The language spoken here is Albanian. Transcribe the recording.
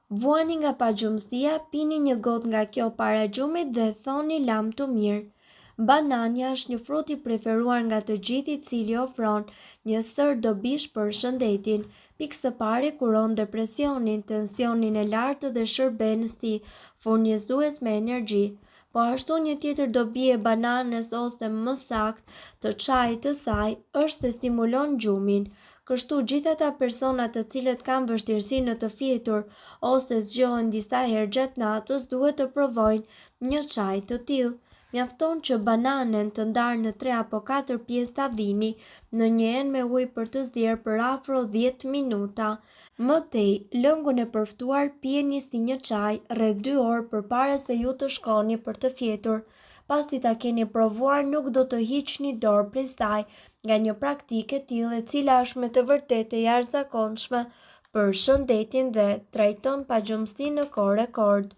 Vuani nga pagjumësia, pini një gotë nga kjo para gjumit dhe thoni lam të mirë. Banania është një frut i preferuar nga të gjithë i cili ofron një sër dobish për shëndetin. Pikë së pari kuron depresionin, tensionin e lartë dhe shërben si furnizues me energji. Po ashtu një tjetër dobi e bananës ose më saktë të çajit të saj është se stimulon gjumin. Kështu gjithë ata persona të cilët kanë vështirësi në të fjetur ose zgjohen disa herë gjatë natës duhet të provojnë një çaj të tillë. Mjafton që bananën të ndarë në 3 apo 4 pjesë ta vini në një enë me ujë për të zier për afro 10 minuta. Më tej, lëngun e përftuar pijeni si një çaj rreth 2 orë përpara se ju të shkoni për të fjetur. Pasi ta keni provuar nuk do të hiqni dorë prej saj nga një praktikë e tillë e cila është me të vërtetë e jashtëzakonshme për shëndetin dhe trajton pagjumësinë në kohë rekord.